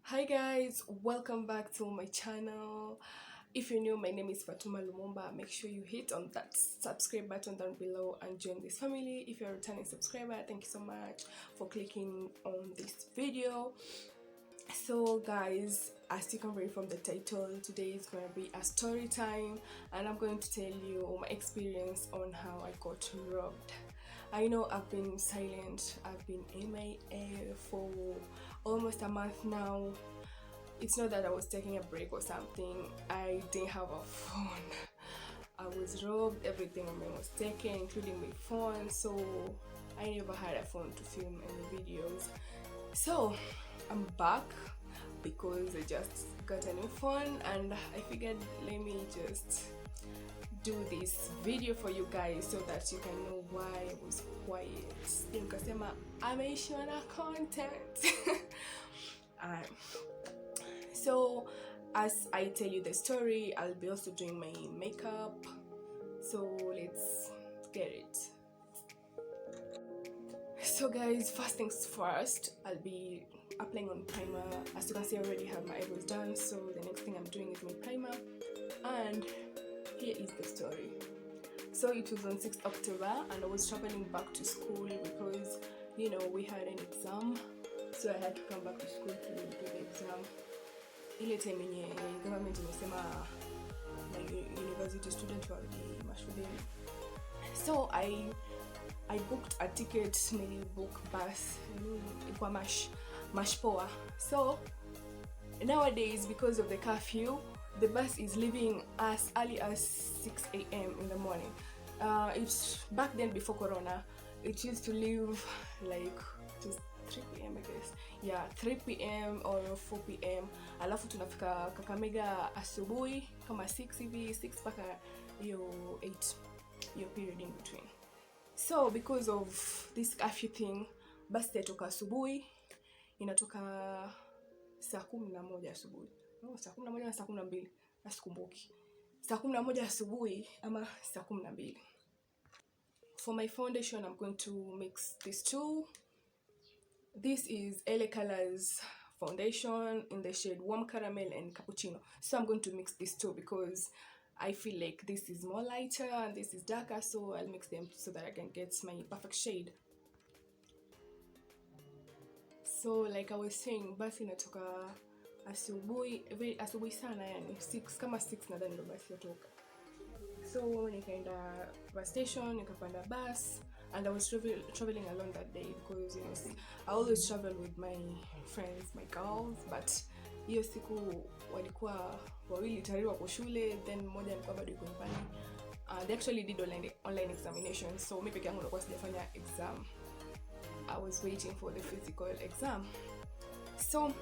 Hi guys, welcome back to my channel. If you're new, my name is Fatuma Lumumba. Make sure you hit on that subscribe button down below and join this family. If you're a returning subscriber, thank you so much for clicking on this video. So guys, as you can read from the title, today is going to be a story time, and I'm going to tell you my experience on how I got robbed. I know I've been silent, I've been MIA for almost a month now. It's not that I was taking a break or something, I didn't have a phone. I was robbed, everything of mine was taken, including my phone, so I never had a phone to film any videos. So I'm back because I just got a new phone, and I figured let me just do this video for you guys so that you can know why I was quiet. Nikasema ameishiwa na content. So as I tell you the story, I'll be also doing my makeup, so let's get it. So guys, first things first, I'll be applying on primer. As you can see, I already have my eyebrows done, so the next thing I'm doing is my primer. And here is the story. So it was on 6th October and I was traveling back to school because, you know, we had an exam, so I had to come back to school to do the exam. Ile time yenye government imesema na university student warudi mashuleni. So I booked a ticket, book bus, kwa mash poa. So nowadays, because of the curfew, the bus is leaving as early as 6 a.m. in the morning. It's back then, before Corona, it used to leave like just 3 p.m. I guess. Yeah, 3 p.m. or 4 p.m. Alafu tunafika Kakamega asubuhi kama 6 hivi, 6 paka hiyo 8, your period in between. So because of this curfew thing, basi yatoka asubuhi, inatoka saa 11 asubuhi. No, saa 11 na saa 12, nasikumbuki. Saa 11 asubuhi ama saa 12. For my foundation, I'm going to mix these two. This is LA Colors foundation in the shade Warm Caramel and Cappuccino. So I'm going to mix these two because I feel like this is more lighter and this is darker, so I'll mix them so that I can get my perfect shade. So like I was saying, basi natoka asubuhi sana, yani 6 kama 6 nadhani ndo basi natoka. So nikaenda bus station, nikapanda bus, and I was traveling alone that day because, you know, I always travel with my friends, my girls, but hiyo siku walikuwa wawili tayari wako shule, then mmoja alikuwa bado yuko nyumbani. They actually did online examination, so mimi peke yangu nilikuwa sijafanya exam. I was waiting for the physical exam. So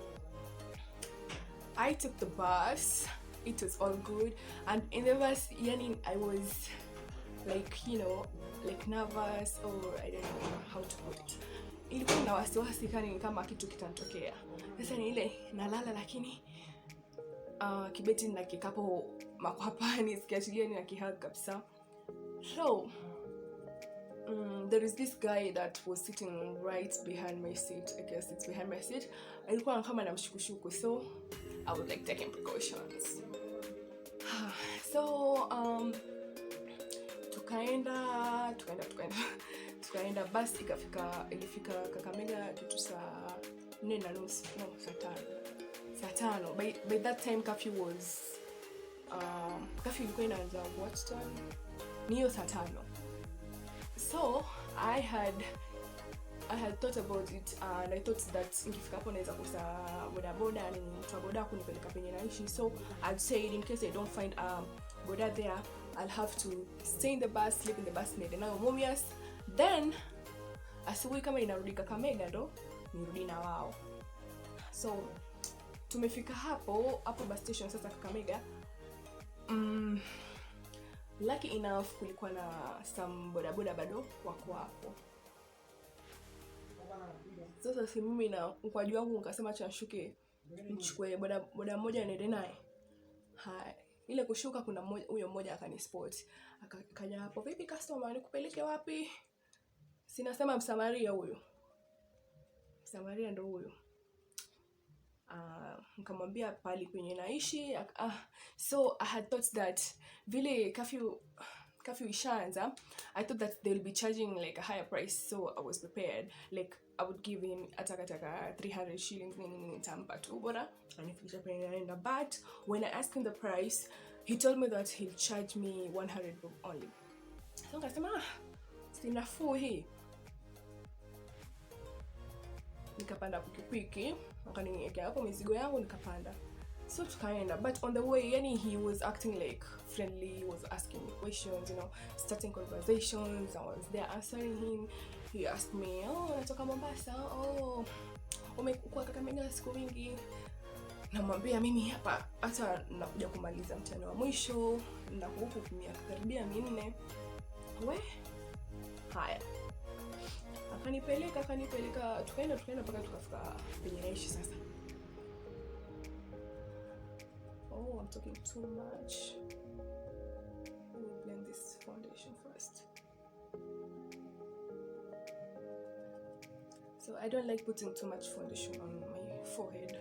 I took the bus. It was all good, and in the bus, yani, I was like, you know, like nervous, or I don't know how to put it. Ilikuwa na wasiwasi kama kitu kitatokea. Sasa ni ile nalala lakini kibeti na kikapo makwapani, sikiachilia ni nakihag kabisa. So there is this guy that was sitting right behind my seat. I guess it's behind my seat. Alikuwa kama namshukushuku, so I was like taking precautions. So tukaenda basi ilifika Kakamega kitu saa 4:30. No, saa 5. By that time curfew was ilikuwa inaanza what time? Niyo saa 5. So I had thought about it, and I thought that ingefika hapo naweza kusa boda ni mtu boda kunipeleka penye naishi. So I'd said in case I don't find boda there, I'll have to stay in the bus, sleep in the bus niende nayo Mumias, then asubuhi kama inarudi Kakamega ndo nirudi na wao. So tumefika hapo bus station sasa Kakamega. Lucky enough kulikuwa na some boda bado wako hapo. Sasa si mimi na mkwaju wangu nikasema cha shuke nichukue boda moja niende naye. Hai, ile kushuka kuna huyo mmoja akanispot, akaja hapo, vipi customer, nikupeleke wapi? Sinasema Msamaria huyo, Msamaria ndo huyo. Nikamwambia pali kwenye naishi. So I had thought that vile curfew ishaanza, I thought that they'll be charging like a higher price, so I was prepared. Like I would give him ataka 300 shillings nini nitampa tu bora anifikisha penye naenda. But when I asked him the price, he told me that he'll charge me 100 bob only. So nikasema si nafuu hii. Nikapanda pikipiki, akaniwekea hapo mizigo yangu, nikapanda. So tukaenda, but on the way, yani he was acting like friendly, he was asking me questions, you know, starting conversations. I was there answering him. He asked me, oh, natoka Mombasa, oh, umekuwa Kakamega siku mingi. Namwambia mimi hapa hata nakuja kumaliza mtihani wa mwisho, na huku karibia 4. We haya, akanipeleka tukaenda mpaka tukafika penye naishi sasa. Oh, I'm talking too much. Let me blend this foundation first. So I don't like putting too much foundation on my forehead.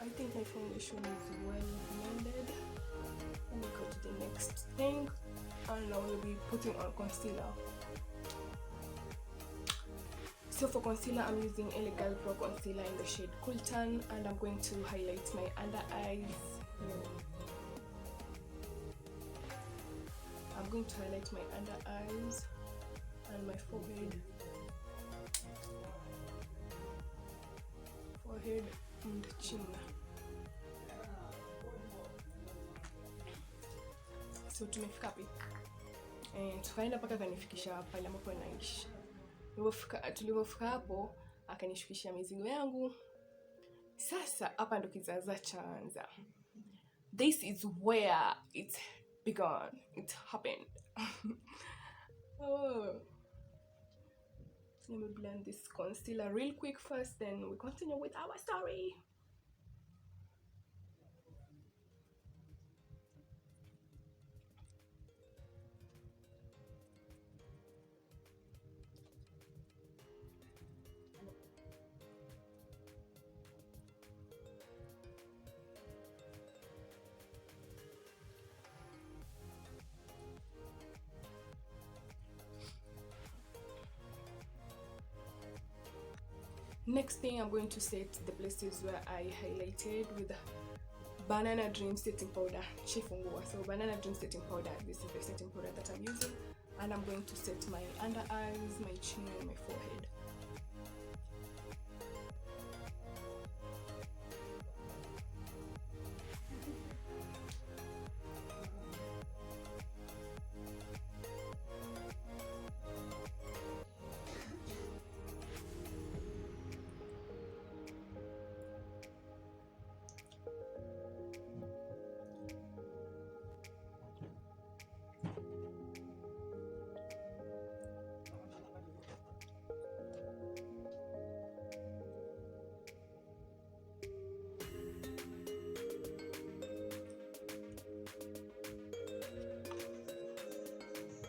I think my foundation is well blended. Let me go to the next thing, and I will be putting on concealer. So for concealer, I'm using Elegant Pro Concealer in the shade Cool Tan, and I'm going to highlight my under eyes. I'm going to highlight my under eyes and my forehead and chin. So tumefika wapi? Tukaenda paka kanifikisha pale ambapo naishi. Tulipofika hapo akanishukisha mizigo yangu. Sasa hapa ndo kizaza chaanza. This is where it began. It happened. Oh. Let me blend this concealer real quick first, then we continue with our story. Next thing, I'm going to set the places where I highlighted with Banana Dream setting powder. So Banana Dream setting powder, this is the setting powder that I'm using, and I'm going to set my under eyes, my chin, and my forehead.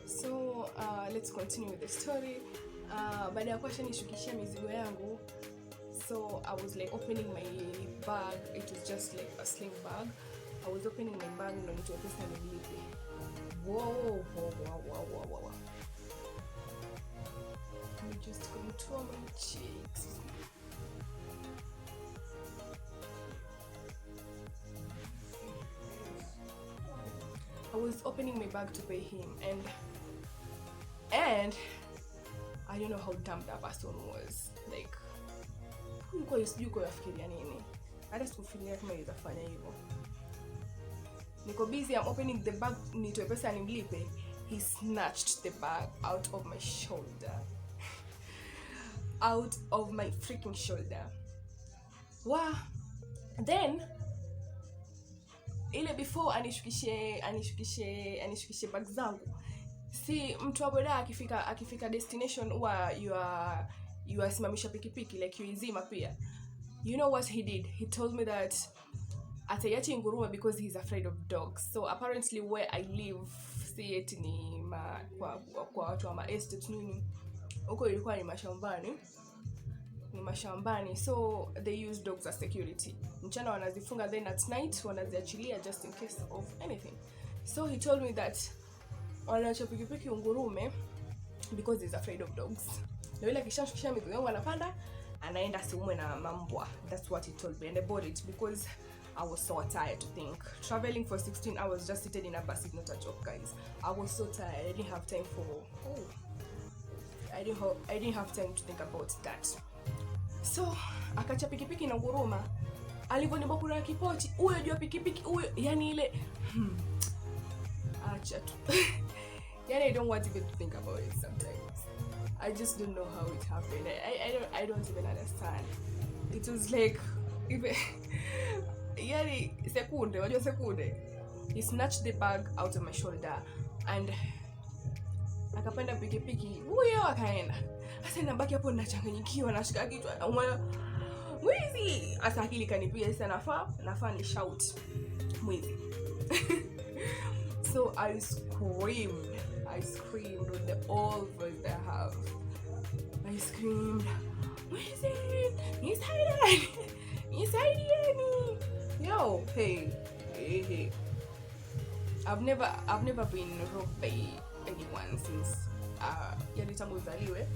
So let's continue with the story. Baada ya kuwa nishukishia mizigo yangu, so I was like opening my bag. It was just like a sling bag. I was opening my bag ndo nitoe pesa nilipe. Wow. Let me just contour my cheeks. I was opening my bag to pay him, and I don't know how dumb that person was. Like, yuko yafikiria nini? Hata sikufikiria kama yatafanya hivyo. Niko busy, I'm opening the bag nitoe pesa nimlipe. He snatched the bag out of my shoulder. Out of my freaking shoulder. Wow. Then ile before anishukishe bag zangu, si mtu wa boda akifika destination huwa you are simamisha pikipiki like you izima pia. You know what he did? He told me that atayachi nguruwe because he's afraid of dogs. So apparently where I live, see it ni kwa watu wa estate nini, huko ilikuwa ni mashambani, so they use dogs as security. Mchana wanazifunga, then at night wanaziachilia just in case of anything. So he told me that wanaacha pikipiki ungurume because he's afraid of dogs. Na yule kishashukisha mizigo yangu anapanda anaenda siumwe na mambwa. That's what he told me, and I bought it because I was so tired to think. Traveling for 16 hours just seated in a bus is not a joke, guys. I was so tired. I didn't have time I didn't have time to think about that. So akacha pikipiki na nguruma. Alivonibakura kipoti, huyo jua pikipiki huyo, yani ile acha tu. Yani I don't want even to think about it sometimes. I just don't know how it happened. I don't even understand. It was like yani sekunde, wajua sekunde. He snatched the bag out of my shoulder and akapanda pikipiki, huyo akaenda. Sasa nabaki hapo ninachanganyikiwa, nashika kichwa. Mwizi! Asa akili kanipiga, sasa nafaa ni shout mwizi. So I screamed with the all voice I have. I screamed, mwizi! Nisaidieni! Yo, hey. I've never been robbed by anyone since tangu uzaliwe.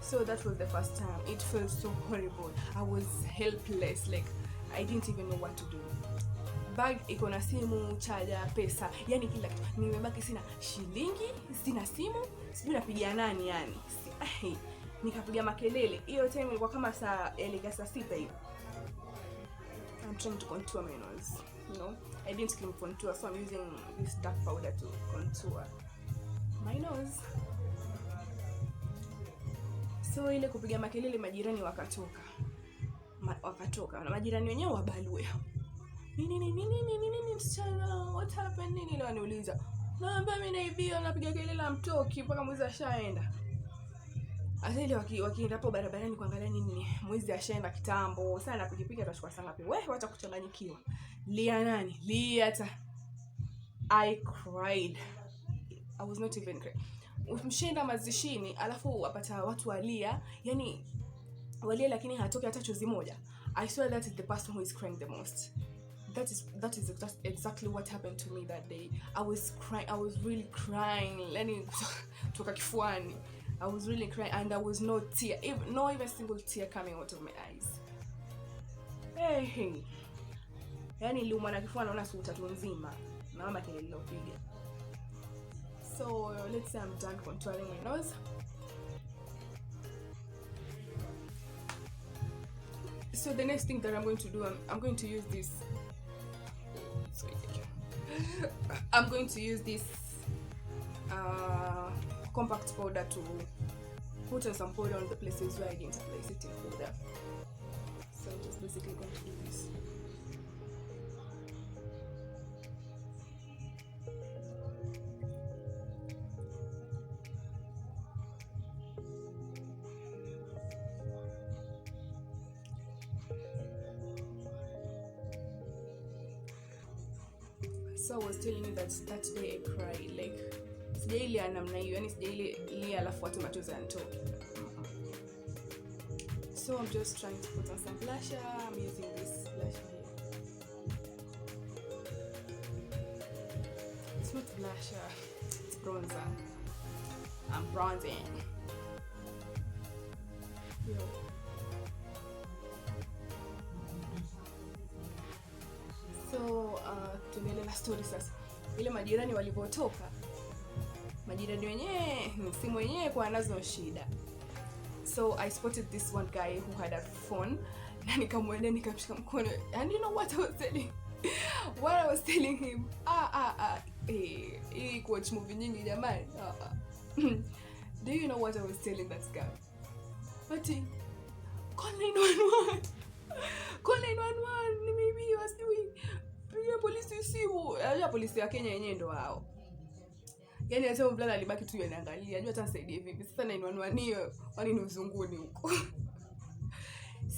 So that was the first time. It felt so horrible. I was helpless, like I didn't even know what to do. Bag iko na simu, charger, pesa, yani kila kitu. Nimebaki sina shilingi, sina simu, sijui napigia nani yani. Nikapiga makelele. Hiyo time ilikuwa kama saa 6 hivi. I'm trying to contour my nose, you know. I didn't cream contour, so I'm using this dark powder to contour my nose. So ile kupiga makelele, majirani wakatoka. Na majirani wenyewe wabalue. Nini msichana, what happened? Nini leo waniuliza. Naomba mimi naibia, napiga kelele mtoki mpaka mwizi ashaenda. Asili wakienda hapo barabarani kuangalia nini, mwizi ashaenda kitambo. Sasa na pikipiki atachukua saa ngapi? Wewe wacha kuchanganyikiwa. Lia nani? Lia hata. I cried. I was not even crying. Mshenda mazishini alafu wapata watu walia, yani walia lakini hatoki hata chozi moja. I swear that is the person who is crying the most. That is exactly what happened to me that day. I was crying. I was really crying. Yani kutoka kifuani. I was really crying and there was no tear, no even single tear coming out of my eyes. Hey. Yani niliumwa na kifua naona siku 3 nzima. Na mama kelele nilopiga. So let's say I'm done contouring my nose. So the next thing that I'm going to do, I'm going to use this. I'm going to use this compact powder to put on some powder on the places where I didn't apply setting powder. So I'm just basically going to do this. So I was telling you that day I cried, like sijaili namna hiyo, yani sijaili alafu watu machozi yanatoka. So I'm just trying to put on some blusher. I'm using this blusher here. It's not blusher, it's bronzer. I'm bronzing. Yo. So tuendelee na story sasa. Ile majirani walipotoka, majirani wenyewe, simu wenyewe kwa nazo shida. So I spotted this one guy who had a phone. Na nikamwendea nikamshika mkono. And you know what I was telling? What I was telling him? Watch movie nyingi jamani. Do you know what I was telling that guy? What? Call 911. Call 911. Maybe simu. Unajua polisi wa Kenya yenyewe ndo hao. Yaani hata mvulana alibaki tu yanaangalia. Unajua hata nisaidie vipi? Sasa 911 hiyo wani ni uzunguni huko.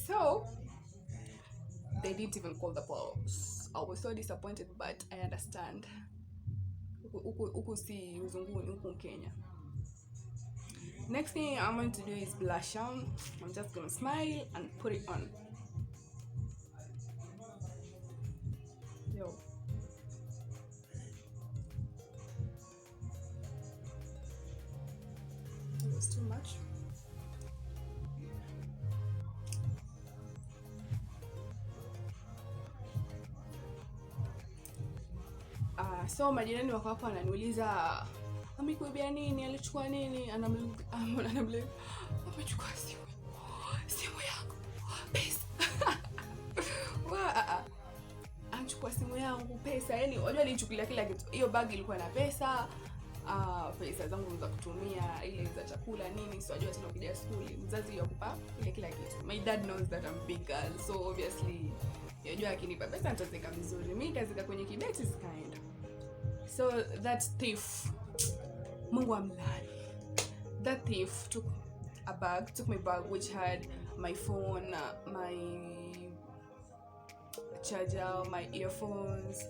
So they didn't even call the police. I was so disappointed, but I understand. Huku si uzunguni, huku Kenya. Next thing I'm going to do is blush on. I'm just going to smile and put it on. Yo. It was too much. So majirani wako hapo wananiuliza amekuibia nini, alichukua nini, anamle amechukua simu yangu, pesa. Anachukua simu yangu, pesa. Yaani unajua nilichukulia kila kitu. Hiyo bag ilikuwa na pesa, pesa zangu za kutumia, ile za chakula nini, so unajua tena ukija shule mzazi yakupa ile kila kitu. My dad knows that I'm big girl, so obviously yajua akinipa pesa nitazeka vizuri. Mimi kazika kwenye kibeti sikaenda. So that thief, Mungu amlani, that thief took my bag which had my phone, my charger, my earphones,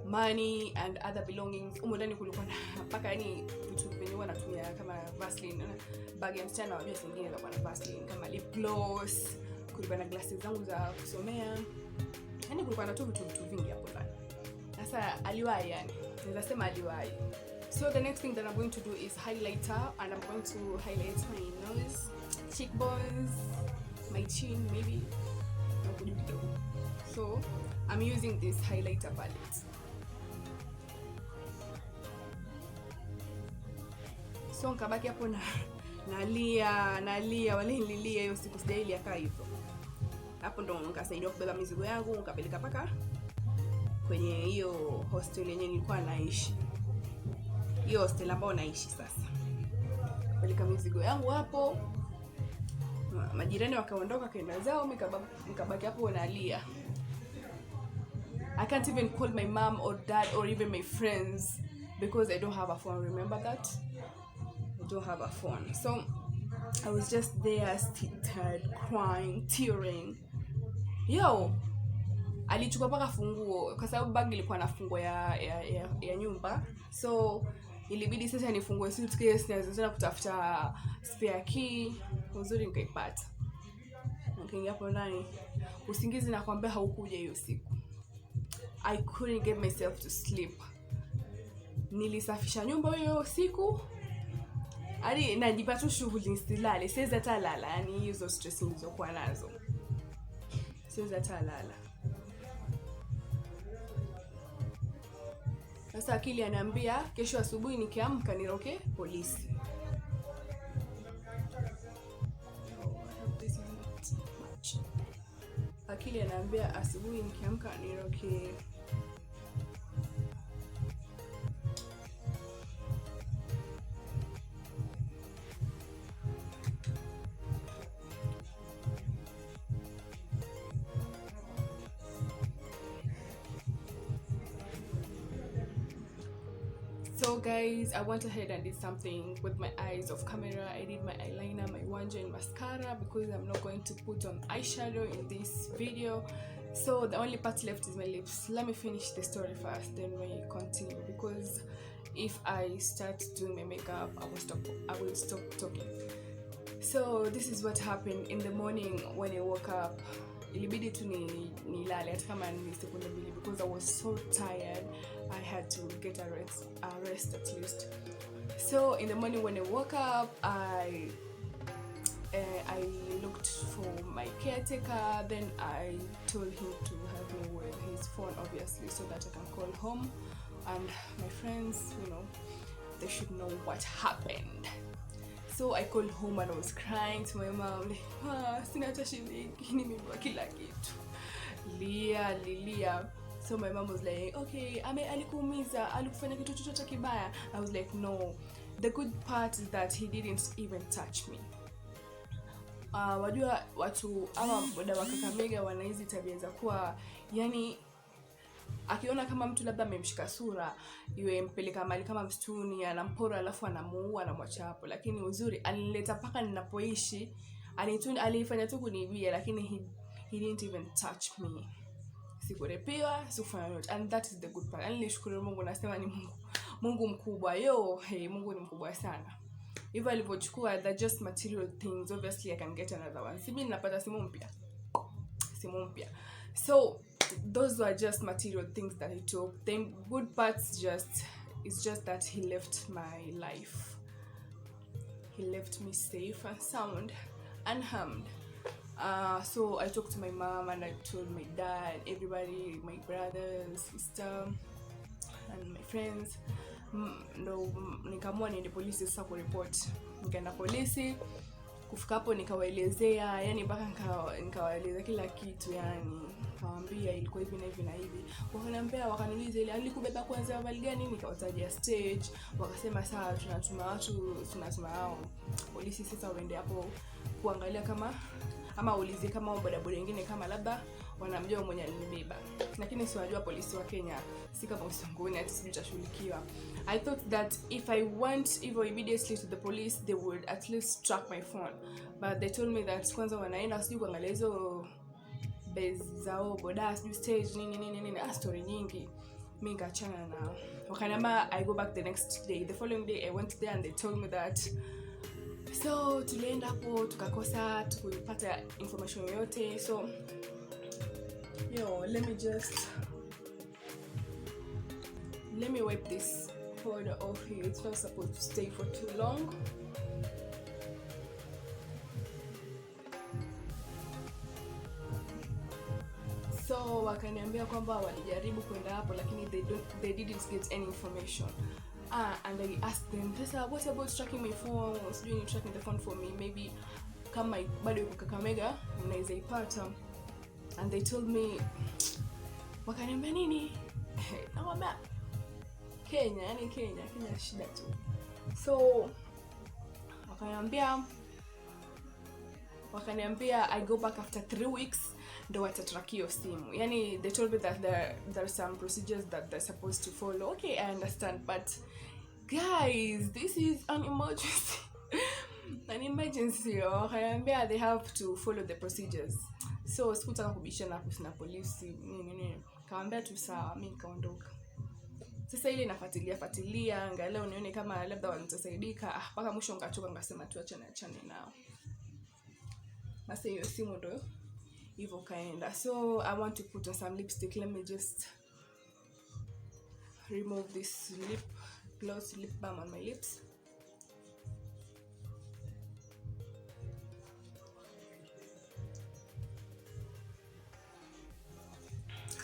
money and other belongings. Ndani kulikuwa na mpaka yani vitu venyewe natumia kama Vaseline. Bag ya msichana wajua zingine ilikuwa na Vaseline, kama lip gloss, kulikuwa na glasses zangu za kusomea. Yani kulikuwa na vitu vingi hapo ndani. Sasa aliwahi yani. Nitasema aliwahi. So the next thing that I'm going to do is highlighter, and I'm going to highlight my nose, cheekbones, my chin maybe. So I'm using this highlighter palette. So nikabaki hapo nalia wale nililia hiyo siku, sijaili akaa hivyo. Hapo ndo nikasaidia kubeba mizigo yangu, nikapeleka paka kwenye hiyo hostel yenyewe nilikuwa naishi. Hiyo hostel ambayo naishi sasa. Peleka mizigo yangu hapo. Majirani wakaondoka kaenda zao, nikabaki hapo nalia. I can't even call my mom or dad or even my friends because I don't have a phone. Remember that? I don't have a phone. So I was just there, tired, crying, tearing. Yo, alichukua paka funguo kwa sababu bag ilikuwa na funguo ya nyumba. So ilibidi sasa nifungue suitcase na tena kutafuta spare key. Uzuri nikaipata. Nikaingia hapo ndani. Usingizi nakwambia haukuja hiyo siku. I couldn't get myself to sleep. Nilisafisha nyumba hiyo siku. Hadi najipata shughuli nisilale. Siwezi hata lala, yani hizo stress nilizokuwa nazo. Siwezi hata lala. Sasa akili ananiambia kesho asubuhi nikiamka niroke polisi. Akili ananiambia asubuhi nikiamka niroke So guys, I went ahead and did something with my eyes off camera. I did my eyeliner, my wanja and mascara because I'm not going to put on eyeshadow in this video. So the only part left is my lips. Let me finish the story first, then we continue, because if I start doing my makeup, I will stop talking. So this is what happened in the morning when I woke up. Ilibidi tu nilale hata kama ni sekunde mbili because I was so tired. I had to get a rest at least. So in the morning when I woke up, I looked for my caretaker. Then I told him to help me with his phone, obviously, so that I can call home. And my friends, you know, they should know what happened. So I called home and I was crying to my mom, like, sina hata shilingi, nimeibwa kila kitu. Lilia. So my mom was like, okay, alikuumiza, alikufanya kitu chochote kibaya? I was like, no. The good part is that he didn't even touch me. Wajua watu ama boda wa Kakamega wana hizi tabia za kuwa, yani akiona kama mtu labda amemshika sura, iwe mpeleka mali kama msituni, anampora alafu anamuua, anamwacha hapo. Lakini uzuri alinileta paka ninapoishi, alifanya tu kuniibia, lakini he didn't even touch me. Sikurepiwa, sikufanya yote. And that is the good part. Nilishukuru Mungu, nasema ni Mungu mkubwa. Mungu ni mkubwa sana. Hivyo alivyochukua, they're just material things. Obviously I can get another one. Sibi ninapata simu mpya. So those were just material things that he took. The good parts is just that he left my life. He left me safe and sound, unharmed. So I talked to my mom and I told my dad, everybody, my brothers, sister, and my friends. Ndo nikaamua niende polisi sasa kureport. Nikaenda polisi, kufika hapo nikawaelezea, yani mpaka nikawaeleza kila kitu, yani kawaambia ilikuwa hivi na hivi na hivi. Wakaniambia, wakaniuliza ile alikubeba kwanza mali gani, nikawatajia stage. Wakasema sawa, tunatuma hao polisi sasa waende hapo kuangalia kama ama ulize kama bodaboda wengine kama labda wanamjua mwenye alinibeba. Lakini siwajua polisi wa Kenya, si kama usongoni ati sijashughulikiwa. I thought that if I went immediately to the police, they would at least track my phone. But they told me that kwanza wanaenda sijui kuangalia hizo base zao boda sijui stage nini story nyingi. Mimi nikachana na wakaniambia I go back the next day. The following day I went there and they told me that so tulienda hapo tukakosa tukupata information yote. So let me wipe this powder off here. It's not supposed to stay for too long. So wakaniambia kwamba walijaribu kwenda hapo lakini they didn't get any information. And I asked them, what about tracking my phone? Was doing tracking the phone for me? Maybe kama bado yuko Kakamega mnaweza ipata. And they told me, wakaniambia nini? Naomba Kenya shida tu. So wakaniambia I go back after 3 weeks ndo watatrack your simu. Yani they told me that there are some procedures that they're supposed to follow. Okay, I understand, but guys, this is an emergency. An emergency. Wakaniambia they have to follow the procedures. So sikutaka kubishana na polisi nini. Kaambia tu sawa, mimi nikaondoka. Sasa ile nafuatilia angalau nione kama labda wanitasaidika. Mpaka mwisho ngachoka ngasema tu achane nao. Sasa hiyo simu ndo hivyo kaenda. So I want to put on some lipstick. Let me just remove this gloss lip balm on my lips.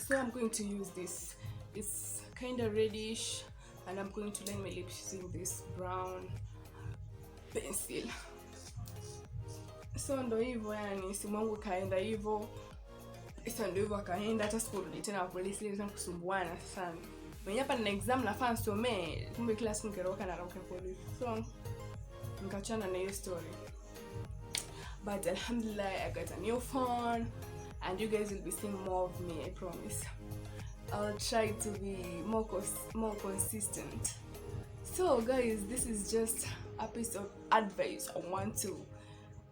So I'm going to use this. It's kind of reddish and I'm going to line my lips using this brown pencil. So ndo hivyo, yani simu yangu kaenda hivyo. Sasa ndo hivyo kaenda, hata sikurudi tena kwa polisi ile kusumbuana sana. Mwenye hapa nina exam nafaa nisomee, kumbe kila siku ngeroka na roka polisi. So nikachana na hiyo story. But alhamdulillah I got a new phone and you guys will be seeing more of me, I promise. I'll try to be more consistent. So guys, this is just a piece of advice I want to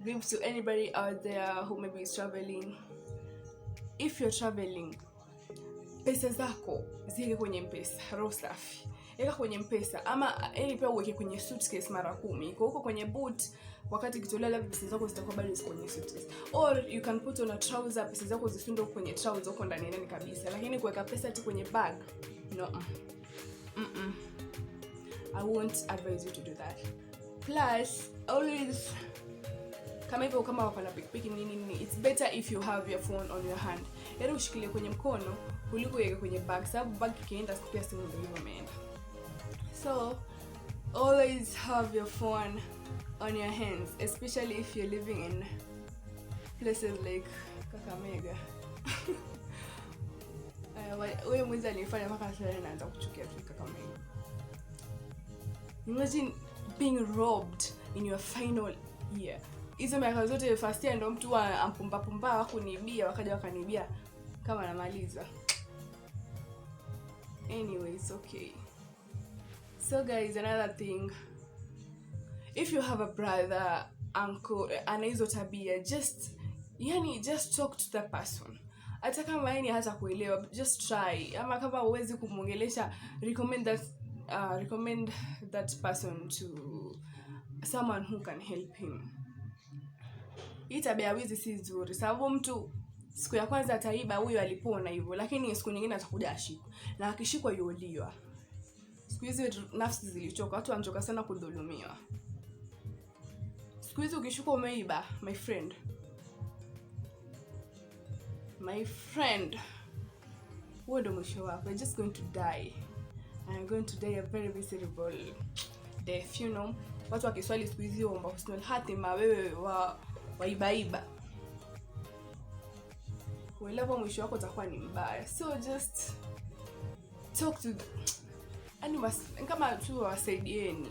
give to anybody out there who maybe is traveling. If you're traveling, pesa zako ziweke kwenye mpesa, roho safi. Weka kwenye mpesa ama pia uweke kwenye suitcase mara 10. Iko huko kwenye boot, wakati kitolea labda pesa zako zitakuwa bado ziko kwenye suitcase. Or you can put on a trouser, pesa zako zisundwe kwenye trouser huko ndani kabisa. Lakini kuweka pesa ati kwenye bag, no. I won't advise you to do that. Plus, always kama wako na pikipiki nini, it's better if you have your phone on your hand. Yaani ushikilie kwenye mkono kuliko yeke kwenye bag, sababu bag ikienda pia simu ndio imeenda. So always have your phone on your hands, especially if you're living in places like Kakamega. Wewe mwenza nilifanya mpaka sasa naanza kuchukia tu Kakamega. Imagine being robbed in your final year. Hizo miaka zote first year ndo mtu ampumba wako kunibia, wakaja wakanibia kama namaliza. Anyway, it's okay. So guys, another thing, if you have a brother, uncle, ana hizo tabia, just talk to the person. Hata kama yeye hata kuelewa, just try. Ama kama huwezi kumwongelesha, recommend that person to someone who can help him. Hii tabia wizi si nzuri, sababu mtu siku ya kwanza ataiba, huyo alipona hivyo, lakini siku nyingine atakuja ashikwe, na akishikwa yuoliwa. Siku hizi nafsi zilichoka, watu wanachoka sana kudhulumiwa. Siku hizi ukishikwa umeiba, my friend, wewe ndo mwisho wako. You're just going to die, and you're going to die a very miserable death, you know. Watu wakiswali siku hizi omba husnul hatima, wewe waibaiba, uelewa mwisho wako utakuwa ni mbaya. So just talk to kama tu wasaidieni.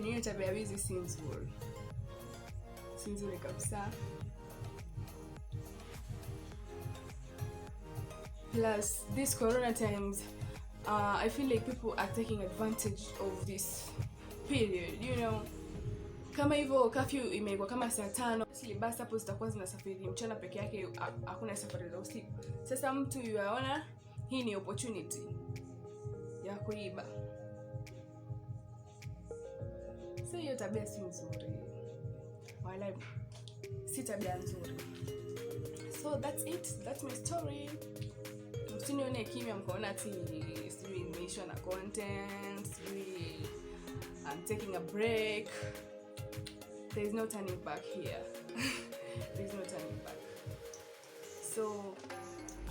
Hiyo tabia wizi si nzuri kabisa. Plus this corona times, I feel like people are taking advantage of this period, you know. Kama hivyo curfew imeigwa kama saa 5, basi hapo zitakuwa zinasafiri mchana peke yake, hakuna safari za usiku. Sasa mtu yuaona hii ni opportunity ya kuiba. So hiyo tabia si nzuri, wala si tabia nzuri. So that's it, that's my story. Msinione kimya mkaona ati sijui nimeisha na content, I'm taking a break. There's no turning back here. There's no turning back. So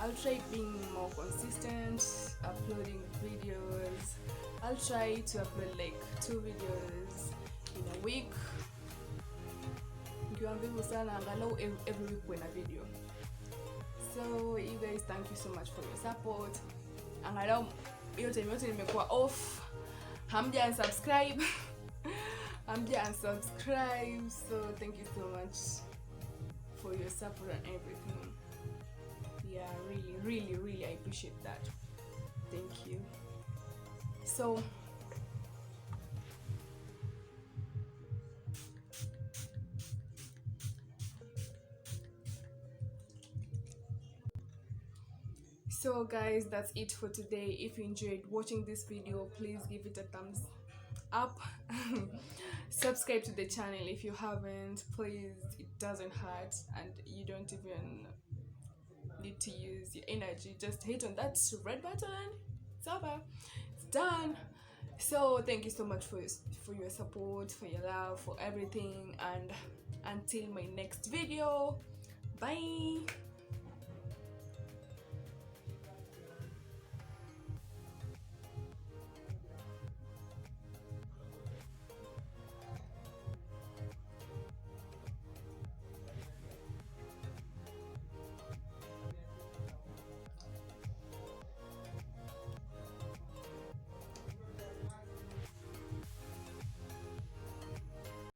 I'll try being more consistent, uploading videos. I'll try to upload like 2 videos in a week. Nikiwaambia sana angalau every week when a video. So you guys, thank you so much for your support. Angalau hiyo time yote nimekuwa off, hamja unsubscribe. So thank you so much for your support and everything. Yeah, really I appreciate that. Thank you. So guys, that's it for today. If you enjoyed watching this video, please give it a thumbs up. Subscribe to the channel if you haven't, please. It doesn't hurt and you don't even need to use your energy. Just hit on that red button. It's over, it's done. So thank you so much for your support, for your love, for everything, and until my next video, bye.